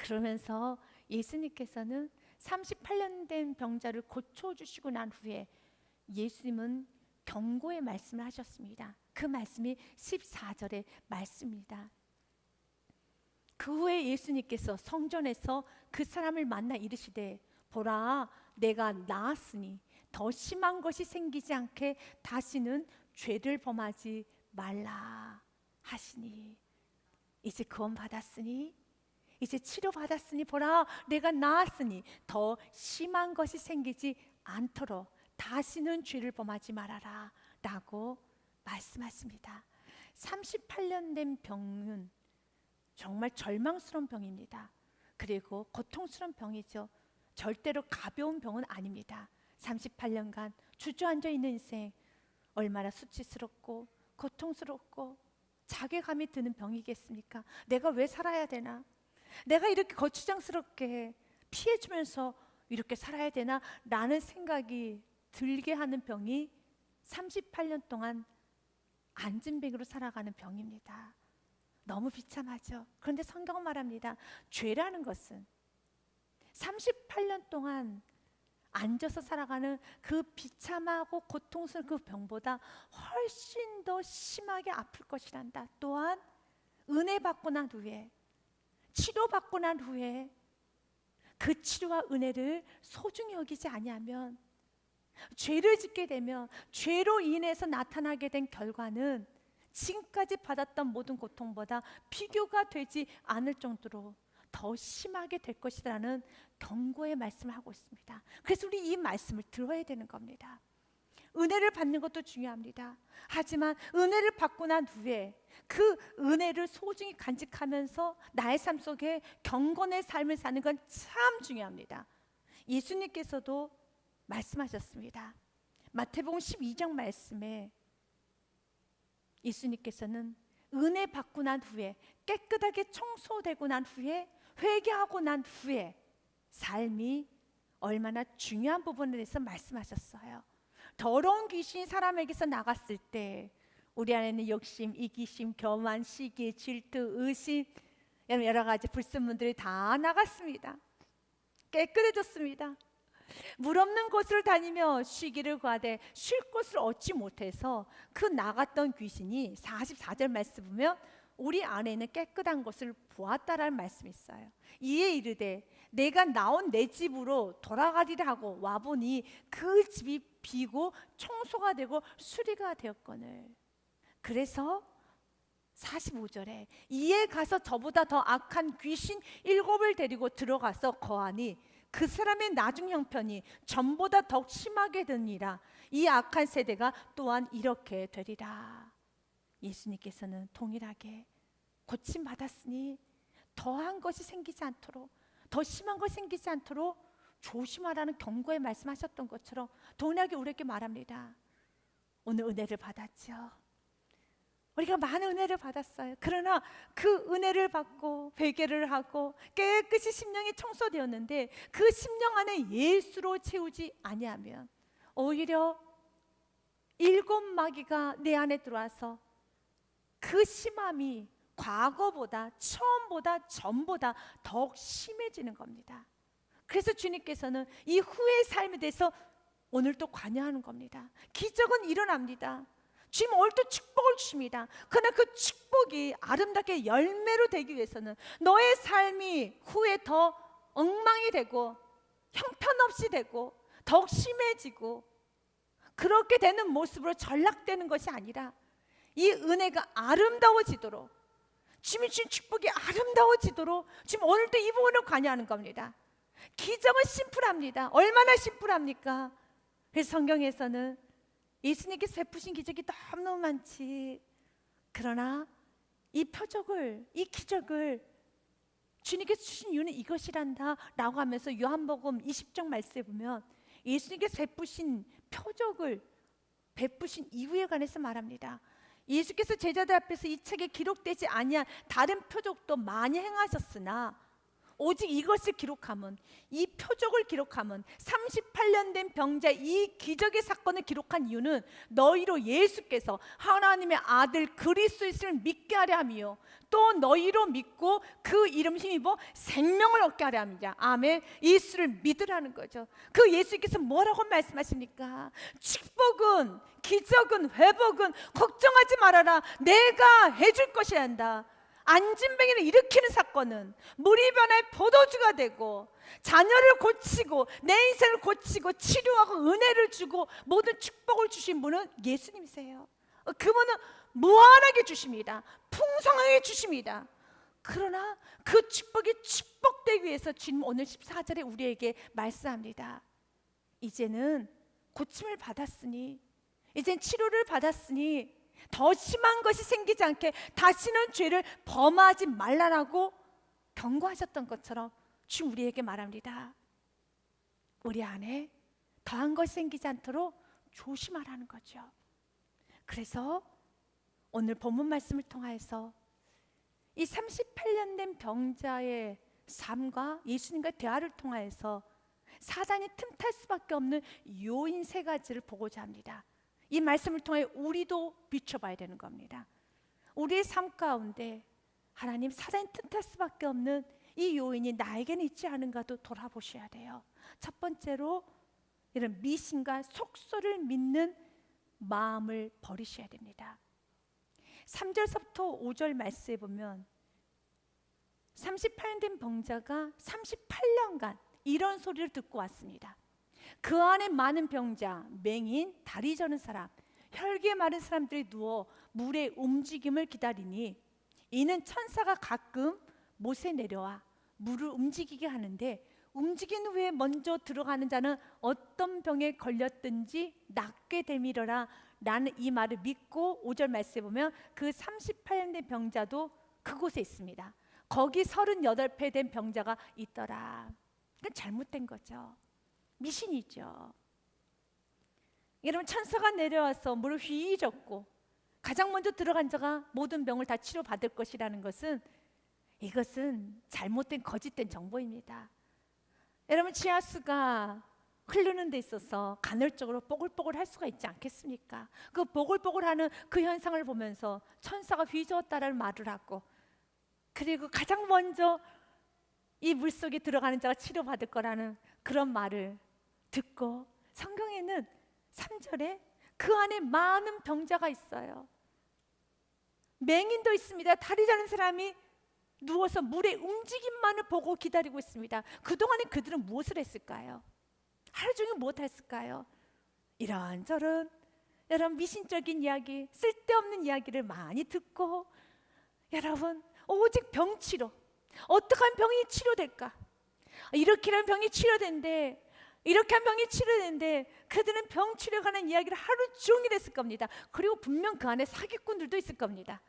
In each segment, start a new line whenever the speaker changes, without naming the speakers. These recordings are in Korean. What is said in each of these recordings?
그러면서 예수님께서는 38년 된 병자를 고쳐주시고 난 후에 예수님은 경고의 말씀을 하셨습니다. 그 말씀이 14절의 말씀입니다. 그 후에 예수님께서 성전에서 그 사람을 만나 이르시되 보라 내가 나았으니 더 심한 것이 생기지 않게 다시는 죄를 범하지 말라 하시니, 이제 구원받았으니, 이제 치료받았으니 보라 내가 나았으니 더 심한 것이 생기지 않도록 다시는 죄를 범하지 말아라 라고 말씀하십니다. 38년 된 병은 정말 절망스러운 병입니다. 그리고 고통스러운 병이죠. 절대로 가벼운 병은 아닙니다. 38년간 주저앉아 있는 인생, 얼마나 수치스럽고 고통스럽고 자괴감이 드는 병이겠습니까? 내가 왜 살아야 되나? 내가 이렇게 거추장스럽게 피해주면서 이렇게 살아야 되나? 라는 생각이 들게 하는 병이 38년 동안 안진뱅이로 살아가는 병입니다. 너무 비참하죠. 그런데 성경은 말합니다. 죄라는 것은 38년 동안 앉아서 살아가는 그 비참하고 고통스러운 그 병보다 훨씬 더 심하게 아플 것이란다. 또한 은혜 받고 난 후에, 치료받고 난 후에 그 치료와 은혜를 소중히 여기지 아니하면, 죄를 짓게 되면 죄로 인해서 나타나게 된 결과는 지금까지 받았던 모든 고통보다 비교가 되지 않을 정도로 더 심하게 될 것이라는 경고의 말씀을 하고 있습니다. 그래서 우리 이 말씀을 들어야 되는 겁니다. 은혜를 받는 것도 중요합니다. 하지만 은혜를 받고 난 후에 그 은혜를 소중히 간직하면서 나의 삶 속에 경건의 삶을 사는 건 참 중요합니다. 예수님께서도 말씀하셨습니다. 마태복음 12장 말씀에 예수님께서는 은혜 받고 난 후에, 깨끗하게 청소되고 난 후에, 회개하고 난 후에 삶이 얼마나 중요한 부분에 대해서 말씀하셨어요. 더러운 귀신이 사람에게서 나갔을 때 우리 안에는 욕심, 이기심, 교만, 시기, 질투, 의심, 여러 가지 불순물들이 다 나갔습니다. 깨끗해졌습니다. 물 없는 곳을 다니며 쉬기를 구하되 쉴 곳을 얻지 못해서 그 나갔던 귀신이 44절 말씀 보면 우리 안에는 깨끗한 것을 보았다라는 말씀이 있어요. 이에 이르되 내가 나온 내 집으로 돌아가리라 하고 와보니 그 집이 비고 청소가 되고 수리가 되었거늘. 그래서 45절에 이에 가서 저보다 더 악한 귀신 7을 데리고 들어가서 거하니 그 사람의 나중 형편이 전보다 더욱 심하게 되니라. 이 악한 세대가 또한 이렇게 되리라. 예수님께서는 동일하게 고침받았으니 더한 것이 생기지 않도록, 더 심한 것이 생기지 않도록 조심하라는 경고의 말씀하셨던 것처럼 동일하게 우리에게 말합니다. 오늘 은혜를 받았죠. 우리가 많은 은혜를 받았어요. 그러나 그 은혜를 받고 회개를 하고 깨끗이 심령이 청소되었는데 그 심령 안에 예수로 채우지 아니하면 오히려 7 마귀가 내 안에 들어와서 그 심함이 과거보다, 처음보다, 전보다 더욱 심해지는 겁니다. 그래서 주님께서는 이 후의 삶에 대해서 오늘 또 관여하는 겁니다. 기적은 일어납니다. 주님 오늘 또 축복을 주십니다. 그러나 그 축복이 아름답게 열매로 되기 위해서는 너의 삶이 후에 더 엉망이 되고 형편없이 되고 더욱 심해지고 그렇게 되는 모습으로 전락되는 것이 아니라 이 은혜가 아름다워지도록, 주님이 주신 축복이 아름다워지도록 지금 오늘도 이 부분을 관여하는 겁니다. 기적은 심플합니다. 얼마나 심플합니까? 그래서 성경에서는 예수님께서 베푸신 기적이 너무너무 많지. 그러나 이 표적을, 이 기적을 주님께서 주신 이유는 이것이란다 라고 하면서 요한복음 20장 말씀에 보면 예수님께서 베푸신 표적을 베푸신 이유에 관해서 말합니다. 예수께서 제자들 앞에서 이 책에 기록되지 아니한 다른 표적도 많이 행하셨으나 오직 이것을 기록함은, 이 표적을 기록함은, 38년 된 병자 이 기적의 사건을 기록한 이유는 너희로 예수께서 하나님의 아들 그리스도를 믿게 하려 함이요, 또 너희로 믿고 그 이름 힘입어 생명을 얻게 하려 함이냐. 아멘. 예수를 믿으라는 거죠. 그 예수께서 뭐라고 말씀하십니까? 축복은, 기적은, 회복은 걱정하지 말아라, 내가 해줄 것이야 한다. 안진뱅이를 일으키는 사건은 물이 변해 포도주가 되고, 자녀를 고치고 내 인생을 고치고 치료하고 은혜를 주고 모든 축복을 주신 분은 예수님이세요. 그분은 무한하게 주십니다. 풍성하게 주십니다. 그러나 그 축복이 축복되기 위해서 주님 오늘 14절에 우리에게 말씀합니다. 이제는 고침을 받았으니, 이젠 치료를 받았으니 더 심한 것이 생기지 않게 다시는 죄를 범하지 말라라고 경고하셨던 것처럼 주님 우리에게 말합니다. 우리 안에 더한 것이 생기지 않도록 조심하라는 거죠. 그래서 오늘 본문 말씀을 통하여서 이 38년 된 병자의 삶과 예수님과 대화를 통하여서 사단이 틈탈 수밖에 없는 요인 3가지를 보고자 합니다. 이 말씀을 통해 우리도 비춰봐야 되는 겁니다. 우리의 삶 가운데 하나님, 사단이 틈탈 수밖에 없는 이 요인이 나에게는 있지 않은가도 돌아보셔야 돼요. 첫 번째로 이런 미신과 속설을 믿는 마음을 버리셔야 됩니다. 3절서부터 5절 말씀에 보면 38년 된 병자가 38년간 이런 소리를 듣고 왔습니다. 그 안에 많은 병자, 맹인, 다리 저는 사람, 혈기에 마른 사람들이 누워 물의 움직임을 기다리니, 이는 천사가 가끔 못에 내려와 물을 움직이게 하는데, 움직인 후에 먼저 들어가는 자는 어떤 병에 걸렸든지 낫게 되밀어라 라는 이 말을 믿고 5절 말씀에 보면 그 38년 된 병자도 그곳에 있습니다. 거기 38배 된 병자가 있더라. 그건 잘못된 거죠. 미신이죠. 여러분, 천사가 내려와서 물을 휘젓고 가장 먼저 들어간 자가 모든 병을 다 치료받을 것이라는 것은, 이것은 잘못된 거짓된 정보입니다. 여러분, 지하수가 흐르는 데 있어서 간헐적으로 뽀글뽀글 할 수가 있지 않겠습니까? 그 뽀글뽀글하는 그 현상을 보면서 천사가 휘저었다라는 말을 하고, 그리고 가장 먼저 이 물속에 들어가는 자가 치료받을 거라는 그런 말을 듣고, 성경에는 3절에 그 안에 많은 병자가 있어요. 맹인도 있습니다. 다리 저는 사람이 누워서 물의 움직임만을 보고 기다리고 있습니다. 그동안에 그들은 무엇을 했을까요? 하루 종일 무엇 했을까요? 이런저런 여러분 미신적인 이야기, 쓸데없는 이야기를 많이 듣고, 여러분 오직 병치료, 어떻게 하면 병이 치료될까? 이렇게 하면 병이 치료된대, 이렇게 하면 병이 치료된대. 그들은 병 치료에 관한 이야기를 하루 종일 했을 겁니다. 그리고 분명 그 안에 사기꾼들도 있을 겁니다.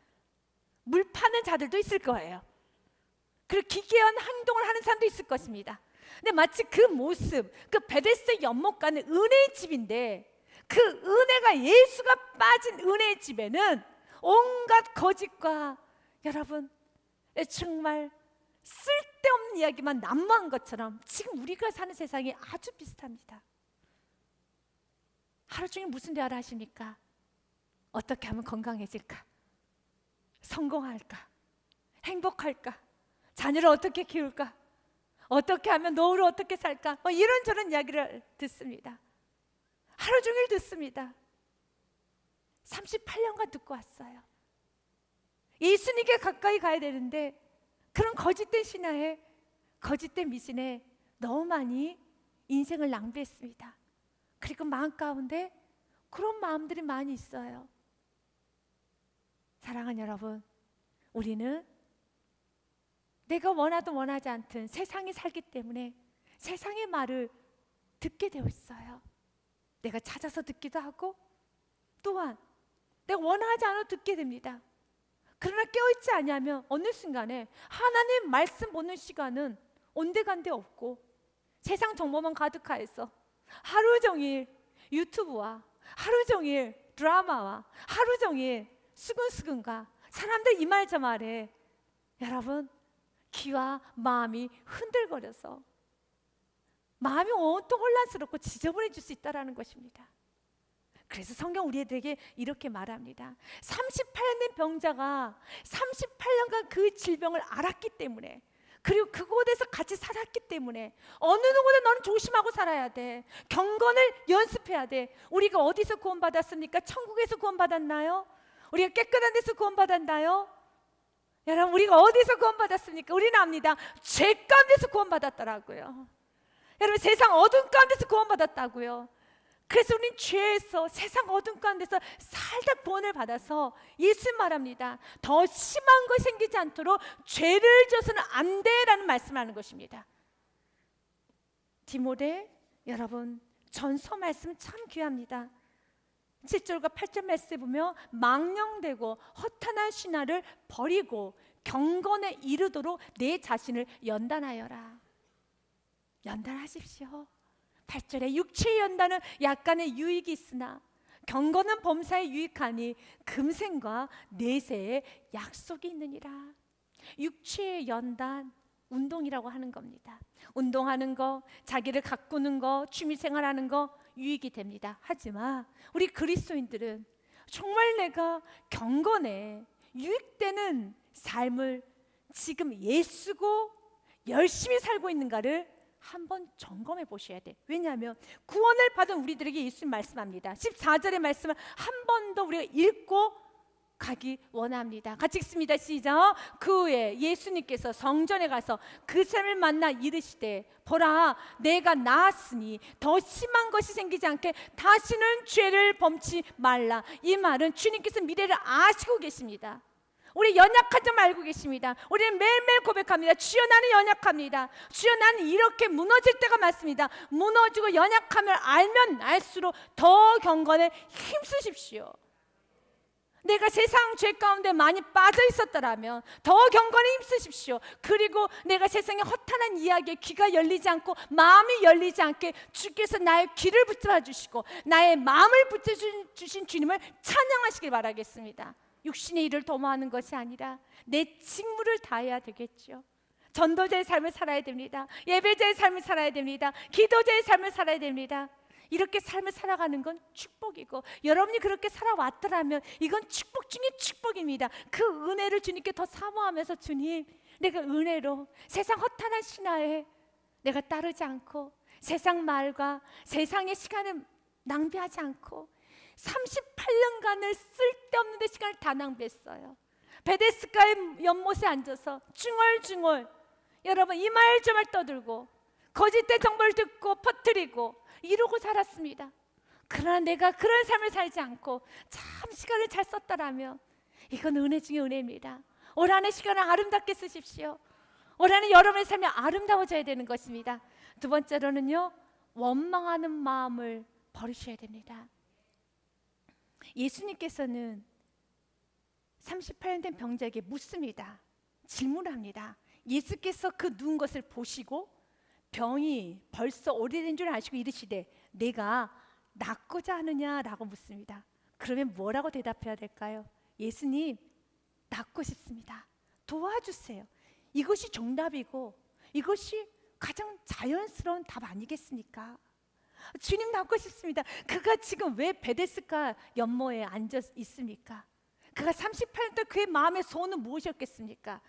물 파는 자들도 있을 거예요. 그리고 기괴한 행동을 하는 사람도 있을 것입니다. 근데 마치 그 모습, 그 베데스다 연못가는 은혜의 집인데, 그 은혜가, 예수가 빠진 은혜의 집에는 온갖 거짓과 여러분 정말 쓸데없는 이야기만 난무한 것처럼 지금 우리가 사는 세상이 아주 비슷합니다. 하루 종일 무슨 대화를 하십니까? 어떻게 하면 건강해질까? 성공할까? 행복할까? 자녀를 어떻게 키울까? 어떻게 하면 노후를 어떻게 살까? 이런저런 이야기를 듣습니다. 하루 종일 듣습니다. 38년간 듣고 왔어요. 예수님께 가까이 가야 되는데 그런 거짓된 신화에, 거짓된 미신에 너무 많이 인생을 낭비했습니다. 그리고 마음 가운데 그런 마음들이 많이 있어요. 사랑하는 여러분, 우리는 내가 원하든 원하지 않든 세상이 살기 때문에 세상의 말을 듣게 되어 있어요. 내가 찾아서 듣기도 하고, 또한 내가 원하지 않아도 듣게 됩니다. 그러나 깨어있지 아니하면 어느 순간에 하나님 말씀 보는 시간은 온데간데 없고, 세상 정보만 가득하여서 하루 종일 유튜브와 하루 종일 드라마와 하루 종일 수근수근과 사람들 이 말 저 말에 여러분 귀와 마음이 흔들거려서 마음이 온통 혼란스럽고 지저분해질 수 있다는 것입니다. 그래서 성경 우리들에게 이렇게 말합니다. 38년 된 병자가 38년간 그 질병을 알았기 때문에, 그리고 그곳에서 같이 살았기 때문에 어느 누구나 너는 조심하고 살아야 돼. 경건을 연습해야 돼. 우리가 어디서 구원받았습니까? 천국에서 구원받았나요? 우리가 깨끗한 데서 구원받았나요? 여러분, 우리가 어디서 구원받았습니까? 우리는 압니다. 죄 가운데서 구원받았더라고요. 여러분, 세상 어둠 가운데서 구원받았다고요. 그래서 우리는 죄에서, 세상 어둠 가운데서 살다 구원을 받아서 예수 말합니다. 더 심한 거 생기지 않도록 죄를 져서는 안 돼라는 말씀을 하는 것입니다. 디모데, 여러분, 전서 말씀 참 귀합니다. 7절과 8절 말씀에 보면 망령되고 허탄한 신화를 버리고 경건에 이르도록 내 자신을 연단하여라. 연단하십시오. 8절에 육체의 연단은 약간의 유익이 있으나 경건은 범사에 유익하니 금생과 내세에 약속이 있느니라. 육체의 연단, 운동이라고 하는 겁니다. 운동하는 거, 자기를 가꾸는 거, 취미생활하는 거 유익이 됩니다. 하지만 우리 그리스도인들은 정말 내가 경건에 유익되는 삶을 지금 예수고 열심히 살고 있는가를 한번 점검해 보셔야 돼. 왜냐하면 구원을 받은 우리들에게 예수님 말씀합니다. 14절의 말씀을 한 번 더 우리가 읽고 가기 원합니다. 같이 읽습니다. 시작. 그 후에 예수님께서 성전에 가서 그 사람을 만나 이르시되, 보라, 내가 나았으니 더 심한 것이 생기지 않게 다시는 죄를 범치 말라. 이 말은 주님께서 미래를 아시고 계십니다. 우리 연약한 점 알고 계십니다. 우리는 매일매일 고백합니다. 주여, 나는 연약합니다. 주여, 나는 이렇게 무너질 때가 많습니다. 무너지고 연약함을 알면 알수록 더 경건에 힘쓰십시오. 내가 세상 죄 가운데 많이 빠져 있었더라면 더 경건에 힘쓰십시오. 그리고 내가 세상의 허탄한 이야기에 귀가 열리지 않고 마음이 열리지 않게 주께서 나의 귀를 붙들어 주시고 나의 마음을 붙여 주신 주님을 찬양하시길 바라겠습니다. 육신의 일을 도모하는 것이 아니라 내 직무를 다해야 되겠죠. 전도자의 삶을 살아야 됩니다. 예배자의 삶을 살아야 됩니다. 기도자의 삶을 살아야 됩니다. 이렇게 삶을 살아가는 건 축복이고, 여러분이 그렇게 살아왔더라면 이건 축복 중에 축복입니다. 그 은혜를 주님께 더 사모하면서, 주님, 내가 은혜로 세상 허탄한 신화에 내가 따르지 않고 세상 말과 세상의 시간을 낭비하지 않고 38년간을 쓸데없는 데 시간을 다 낭비했어요. 베데스가의 연못에 앉아서 중얼중얼, 여러분, 이 말 저 말 떠들고 거짓된 정보를 듣고 퍼뜨리고 이러고 살았습니다. 그러나 내가 그런 삶을 살지 않고 참 시간을 잘 썼다라면 이건 은혜 중에 은혜입니다. 올 한해 시간을 아름답게 쓰십시오. 올 한해 여러분의 삶이 아름다워져야 되는 것입니다. 두 번째로는요, 원망하는 마음을 버리셔야 됩니다. 예수님께서는 38년 된 병자에게 묻습니다. 질문합니다. 예수께서 그 누운 것을 보시고 병이 벌써 오래된 줄 아시고 이르시되, 내가 낫고자 하느냐라고 묻습니다. 그러면 뭐라고 대답해야 될까요? 예수님, 낫고 싶습니다. 도와주세요. 이것이 정답이고 이것이 가장 자연스러운 답 아니겠습니까? 주님, 낫고 싶습니다. 그가 지금 왜 베데스다 연못에 앉아 있습니까? 그가 38년 동안 그의 마음의 소원은 무엇이었겠습니까?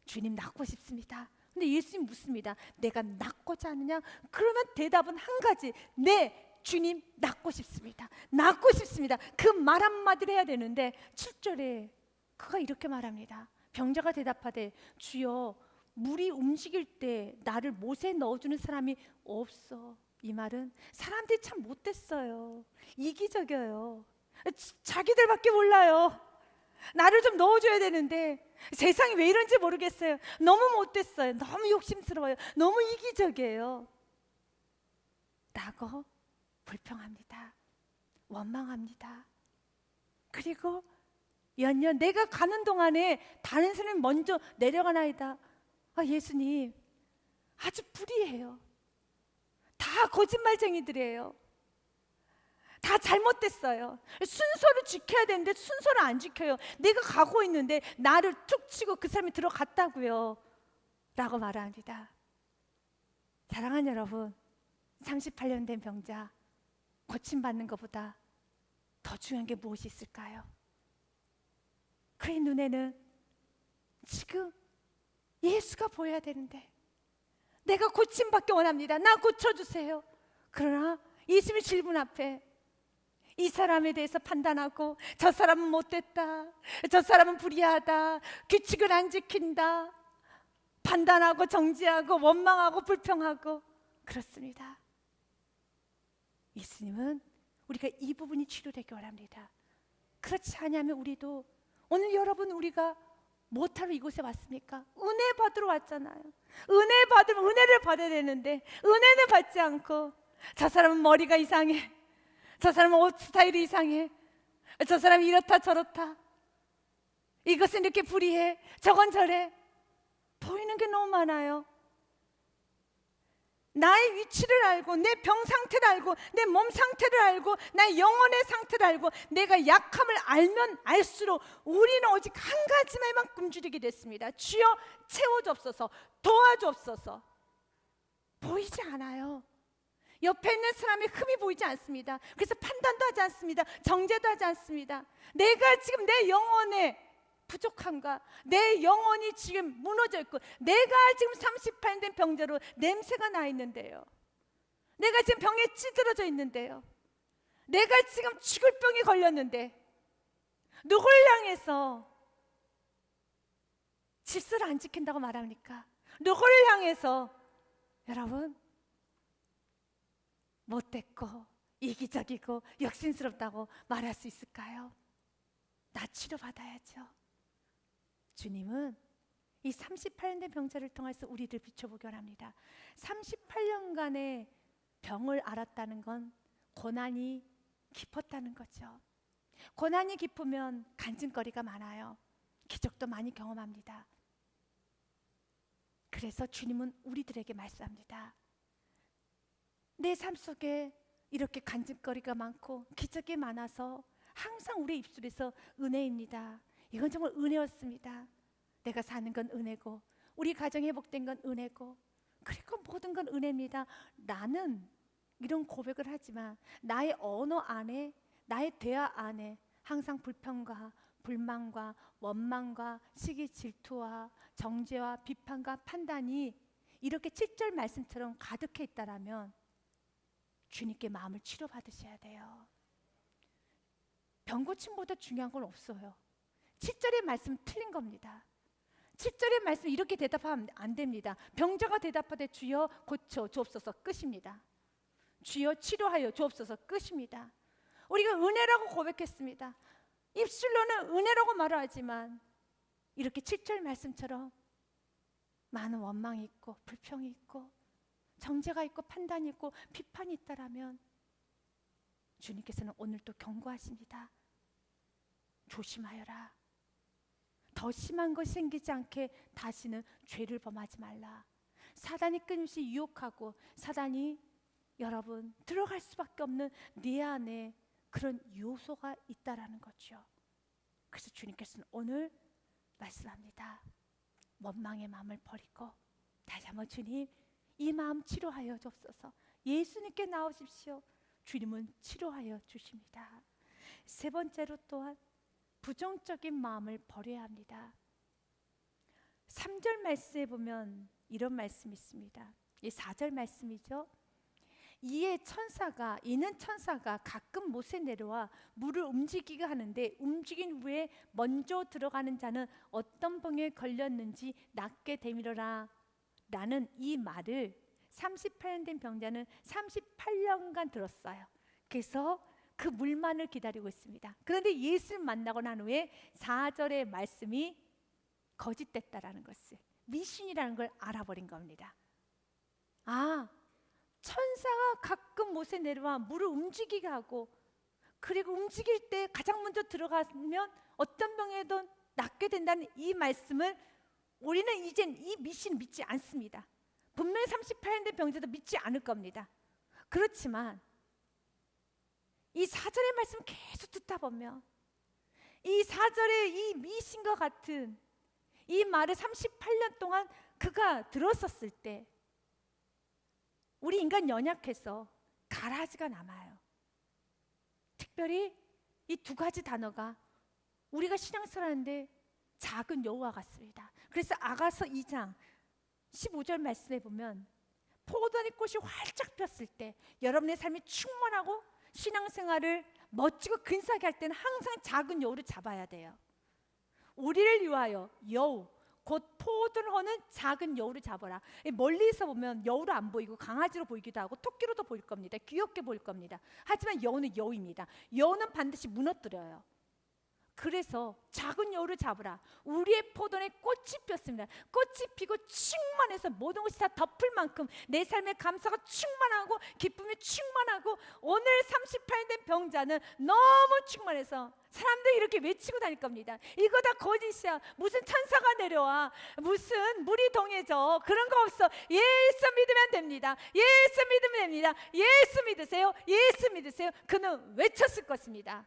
주님, 낫고 싶습니다. 근데 예수님 묻습니다. 내가 낫고자 하느냐? 그러면 대답은 한 가지. 네, 주님, 낫고 싶습니다. 낫고 싶습니다. 그 말 한마디를 해야 되는데 7절에 그가 이렇게 말합니다. 병자가 대답하되, 주여, 물이 움직일 때 나를 못에 넣어주는 사람이 없어. 이 말은 사람들이 참 못됐어요. 이기적이에요. 자기들밖에 몰라요. 나를 좀 넣어줘야 되는데 세상이 왜 이런지 모르겠어요. 너무 못됐어요. 너무 욕심스러워요. 너무 이기적이에요. 라고 불평합니다. 원망합니다. 그리고 연년 내가 가는 동안에 다른 사람이 먼저 내려가나이다. 예수님, 아주 불의해요. 다 거짓말쟁이들이에요. 다 잘못됐어요. 순서를 지켜야 되는데 순서를 안 지켜요. 내가 가고 있는데 나를 툭 치고 그 사람이 들어갔다고요. 라고 말합니다. 사랑하는 여러분, 38년 된 병자 고침받는 것보다 더 중요한 게 무엇이 있을까요? 그의 눈에는 지금 예수가 보여야 되는데, 내가 고침받기 원합니다. 나 고쳐주세요. 그러나 예수님의 질문 앞에 이 사람에 대해서 판단하고, 저 사람은 못됐다, 저 사람은 불의하다, 규칙을 안 지킨다, 판단하고 정죄하고 원망하고 불평하고 그렇습니다. 예수님은 우리가 이 부분이 치료되기 원합니다. 그렇지 않으면 우리도, 오늘 여러분 우리가 뭐하러 이곳에 왔습니까? 은혜 받으러 왔잖아요. 은혜 받으면 은혜를 받아야 되는데 은혜는 받지 않고, 저 사람은 머리가 이상해, 저 사람은 옷 스타일이 이상해, 저 사람이 이렇다 저렇다, 이것은 이렇게 불의해, 저건 저래, 보이는 게 너무 많아요. 나의 위치를 알고, 내 병 상태를 알고, 내 몸 상태를 알고, 나의 영혼의 상태를 알고, 내가 약함을 알면 알수록 우리는 오직 한 가지만 굶주리게 됐습니다. 주여 채워주옵소서, 도와주옵소서. 보이지 않아요. 옆에 있는 사람의 흠이 보이지 않습니다. 그래서 판단도 하지 않습니다. 정죄도 하지 않습니다. 내가 지금 내 영혼에 부족함과 내 영혼이 지금 무너져 있고, 내가 지금 38년 된 병자로 냄새가 나 있는데요, 내가 지금 병에 찌들어져 있는데요, 내가 지금 죽을 병에 걸렸는데 누굴 향해서 질서를 안 지킨다고 말합니까? 누굴 향해서 여러분 못됐고 이기적이고 역신스럽다고 말할 수 있을까요? 나 치료받아야죠. 주님은 이 38년 된 병자를 통해서 우리를 비춰보기 원합니다. 38년간의 병을 앓았다는 건 고난이 깊었다는 거죠. 고난이 깊으면 간증거리가 많아요. 기적도 많이 경험합니다. 그래서 주님은 우리들에게 말씀합니다. 내 삶 속에 이렇게 간증거리가 많고 기적이 많아서 항상 우리 입술에서 은혜입니다, 이건 정말 은혜였습니다, 내가 사는 건 은혜고, 우리 가정이 회복된 건 은혜고, 그리고 모든 건 은혜입니다, 나는 이런 고백을 하지만 나의 언어 안에, 나의 대화 안에 항상 불평과 불만과 원망과 시기 질투와 정죄와 비판과 판단이 이렇게 7절 말씀처럼 가득해 있다라면 주님께 마음을 치료받으셔야 돼요. 병고침보다 중요한 건 없어요. 7절의 말씀은 틀린 겁니다. 7절의 말씀 이렇게 대답하면 안 됩니다. 병자가 대답하되 주여 고쳐 주옵소서, 끝입니다. 주여 치료하여 주옵소서, 끝입니다. 우리가 은혜라고 고백했습니다. 입술로는 은혜라고 말하지만 이렇게 7절 말씀처럼 많은 원망이 있고 불평이 있고 정죄가 있고 판단이 있고 비판이 있다라면 주님께서는 오늘 또 경고하십니다. 조심하여라. 더 심한 것이 생기지 않게 다시는 죄를 범하지 말라. 사단이 끊임없이 유혹하고 사단이 여러분 들어갈 수밖에 없는 네 안에 그런 요소가 있다라는 거죠. 그래서 주님께서는 오늘 말씀합니다. 원망의 마음을 버리고 다시 한번 주님 이 마음 치료하여 주옵소서. 예수님께 나오십시오. 주님은 치료하여 주십니다. 세 번째로 또한 부정적인 마음을 버려야 합니다. 3절 말씀에 보면 이런 말씀이 있습니다. 이 4절 말씀이죠. 이는 천사가 가끔 못에 내려와 물을 움직이게 하는데 움직인 후에 먼저 들어가는 자는 어떤 병에 걸렸는지 낫게 되미러라 라는 이 말을 38년 된 병자는 38년간 들었어요. 그래서 그 물만을 기다리고 있습니다. 그런데 예수를 만나고 난 후에 4절의 말씀이 거짓됐다라는 것을, 미신이라는 걸 알아버린 겁니다. 아, 천사가 가끔 못에 내려와 물을 움직이게 하고, 그리고 움직일 때 가장 먼저 들어가면 어떤 병에도 낫게 된다는 이 말씀을 우리는 이젠 이 미신 믿지 않습니다. 분명히 38년 된 병자도 믿지 않을 겁니다. 그렇지만 이 4절의 말씀 계속 듣다 보면 이 4절의 이 미신과 같은 이 말을 38년 동안 그가 들었었을 때 우리 인간 연약해서 가라지가 남아요. 특별히 이 두 가지 단어가 우리가 신앙생활하는데 작은 여우와 같습니다. 그래서 아가서 2장 15절 말씀에 보면 포도나무 꽃이 활짝 폈을 때 여러분의 삶이 충만하고 신앙생활을 멋지고 근사하게 할 때는 항상 작은 여우를 잡아야 돼요. 우리를 위하여 여우 곧 포도를 허는 작은 여우를 잡아라. 멀리서 보면 여우로 안 보이고 강아지로 보이기도 하고 토끼로도 보일 겁니다. 귀엽게 보일 겁니다. 하지만 여우는 여우입니다. 여우는 반드시 무너뜨려요. 그래서 작은 여우를 잡으라. 우리의 포도에 꽃이 폈습니다. 꽃이 피고 충만해서 모든 것이 다 덮을 만큼 내 삶의 감사가 충만하고 기쁨이 충만하고 오늘 38년 된 병자는 너무 충만해서 사람들이 이렇게 외치고 다닐 겁니다. 이거 다 거짓이야. 무슨 천사가 내려와. 무슨 물이 동해져. 그런 거 없어. 예수 믿으면 됩니다. 예수 믿으면 됩니다. 예수 믿으세요. 예수 믿으세요. 그는 외쳤을 것입니다.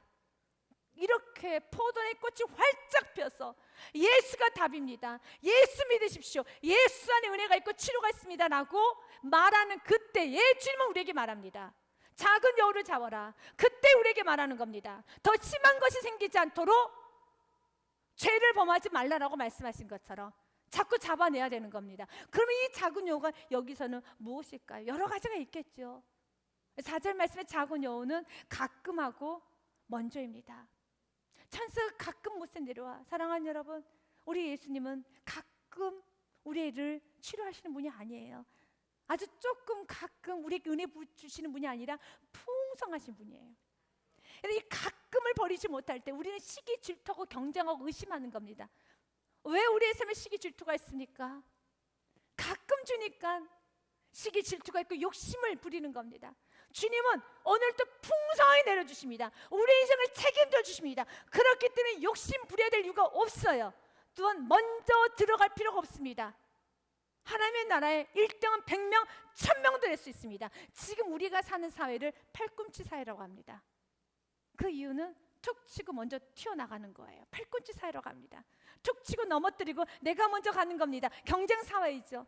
이렇게 포도나무 꽃이 활짝 펴서 예수가 답입니다. 예수 믿으십시오. 예수 안에 은혜가 있고 치료가 있습니다 라고 말하는 그때에 주님은 우리에게 말합니다. 작은 여우를 잡아라. 그때 우리에게 말하는 겁니다. 더 심한 것이 생기지 않도록 죄를 범하지 말라라고 말씀하신 것처럼 자꾸 잡아내야 되는 겁니다. 그러면 이 작은 여우가 여기서는 무엇일까요? 여러 가지가 있겠죠. 4절 말씀에 작은 여우는 가끔하고 먼저입니다. 천사가 가끔 못에 내려와. 사랑하는 여러분, 우리 예수님은 가끔 우리를 치료하시는 분이 아니에요. 아주 조금 가끔 우리에게 은혜 주시는 분이 아니라 풍성하신 분이에요. 이 가끔을 버리지 못할 때 우리는 시기 질투하고 경쟁하고 의심하는 겁니다. 왜 우리의 삶에 시기 질투가 있습니까? 가끔 주니까 시기 질투가 있고 욕심을 부리는 겁니다. 주님은 오늘도 풍성하게 내려주십니다. 우리 인생을 책임져 주십니다. 그렇기 때문에 욕심 부려야 될 이유가 없어요. 또한 먼저 들어갈 필요가 없습니다. 하나님의 나라에 1등은 100명, 1000명도 될 수 있습니다. 지금 우리가 사는 사회를 팔꿈치 사회라고 합니다. 그 이유는 툭 치고 먼저 튀어나가는 거예요. 팔꿈치 사회라고 합니다. 툭 치고 넘어뜨리고 내가 먼저 가는 겁니다. 경쟁 사회이죠.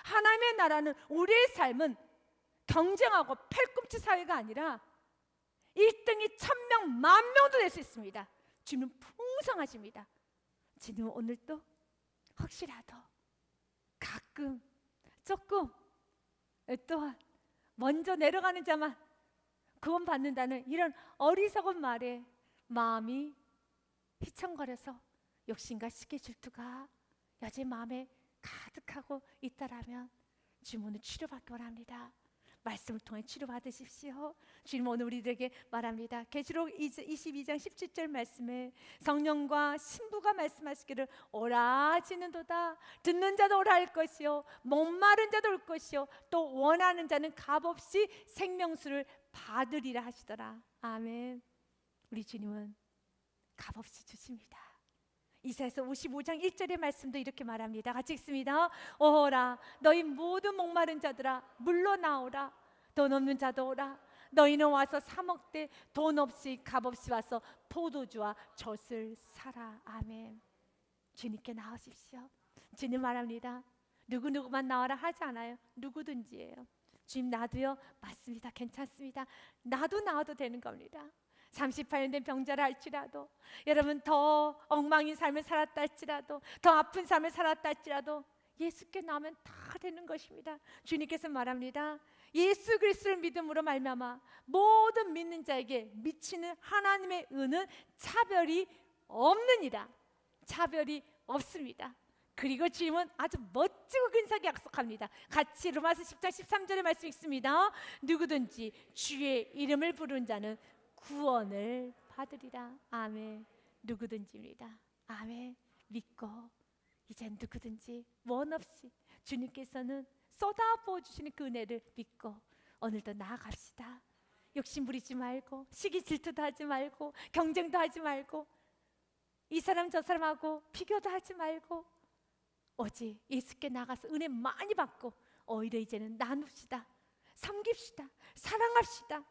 하나님의 나라는 우리의 삶은 경쟁하고 팔꿈치 사회가 아니라 1등이 1000명, 10,000명도 될 수 있습니다. 주님은 풍성하십니다. 주님은 오늘도 혹시라도 가끔 조금 또한 먼저 내려가는 자만 구원받는다는 이런 어리석은 말에 마음이 휘청거려서 욕심과 시기 질투가 여전히 마음에 가득하고 있다라면 주님 오늘 치료받기 원합니다. 말씀을 통해 치료받으십시오. 주님 오늘 우리들에게 말합니다. 계시록 22장 17절 말씀에 성령과 신부가 말씀하시기를 오라 하시는도다. 듣는 자도 오라 할 것이요 목마른 자도 올 것이요 또 원하는 자는 값없이 생명수를 받으리라 하시더라. 아멘. 우리 주님은 값없이 주십니다. 이사야서 55장 1절의 말씀도 이렇게 말합니다. 같이 읽습니다. 오라 너희 모든 목마른 자들아 물러 나오라. 돈 없는 자도 오라. 너희는 와서 사 먹되 돈 없이 값없이 와서 포도주와 젖을 사라. 아멘. 주님께 나오십시오. 주님 말합니다. 누구누구만 나와라 하지 않아요. 누구든지예요. 주님 나도요. 맞습니다. 괜찮습니다. 나도 나와도 되는 겁니다. 38년 된 병자라 할지라도 여러분 더 엉망인 삶을 살았다 할지라도 더 아픈 삶을 살았다 할지라도 예수께 나오면 다 되는 것입니다. 주님께서 말합니다. 예수 그리스도를 믿음으로 말미암아 모든 믿는 자에게 미치는 하나님의 은은 차별이 없느니라. 차별이 없습니다. 그리고 주님은 아주 멋지고 근사하게 약속합니다. 같이 로마서 10장 13절의 말씀 읽습니다. 누구든지 주의 이름을 부르는 자는 구원을 받으리라. 아멘. 누구든지입니다. 아멘. 믿고 이제 누구든지 원 없이 주님께서는 쏟아부어 주시는 그 은혜를 믿고 오늘도 나아갑시다. 욕심 부리지 말고 시기 질투도 하지 말고 경쟁도 하지 말고 이 사람 저 사람하고 비교도 하지 말고 오직 예수께 나가서 은혜 많이 받고 오히려 이제는 나눕시다. 섬깁시다. 사랑합시다.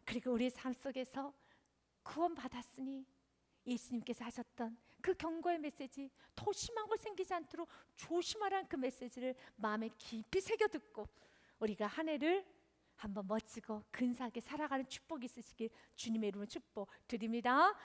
그리고 우리의 삶 속에서 구원받았으니 예수님께서 하셨던 그 경고의 메시지, 더 심한 걸 생기지 않도록 조심하라는 그 메시지를 마음에 깊이 새겨 듣고 우리가 한 해를 한번 멋지고 근사하게 살아가는 축복이 있으시길 주님의 이름으로 축복 드립니다.